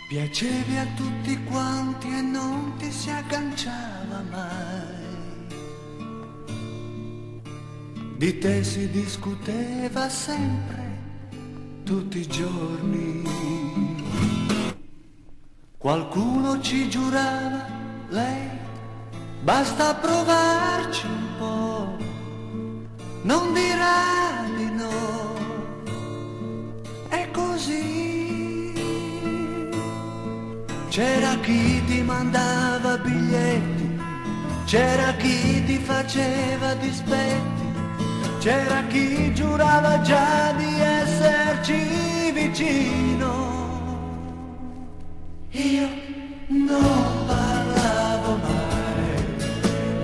Piacevi a tutti quanti e non ti si agganciava mai. Di te si discuteva sempre, tutti i giorni. Qualcuno ci giurava, lei, basta provarci un po', non dirà di no. È così. C'era chi ti mandava biglietti, c'era chi ti faceva dispetti, c'era chi giurava già di esserci vicino. Io non parlavo mai,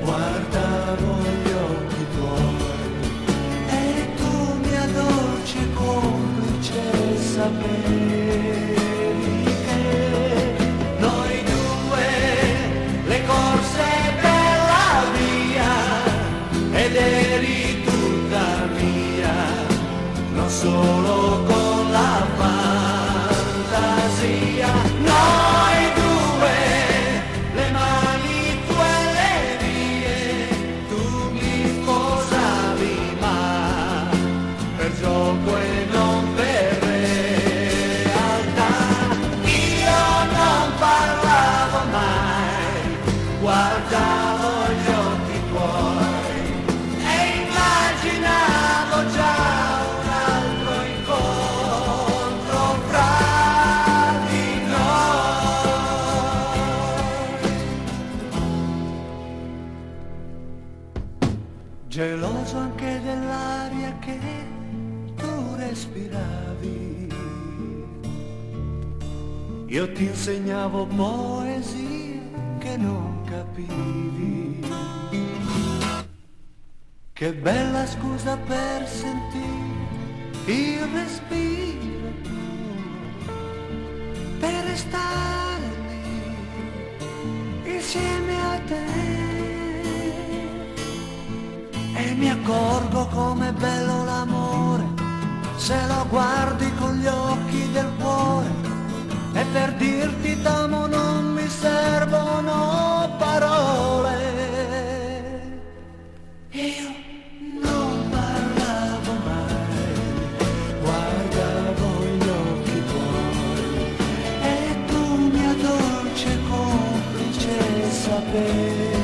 guardavo gli occhi tuoi e tu, mia dolce complice, sapevi che noi due le corse per la via ed eri tutta mia, non solo con la fantasia. Noi due, le mani tue e le mie, tu mi sposavi ma per gioco e non per realtà. Io non parlavo mai, guardavo gli occhi tuoi e immaginavo già un altro incontro fra di noi. Geloso anche dell'aria che tu respiravi. Io ti insegnavo poesie che non capivi. Che bella scusa per sentire il respiro tuo, per restare lì insieme a te. E mi accorgo com'è bello l'amore se lo guardi con gli occhi del cuore. E per dirti t'amo non mi servono parole. Io non parlavo mai, guardavo gli occhi tuoi e tu, mia dolce complice, sapevi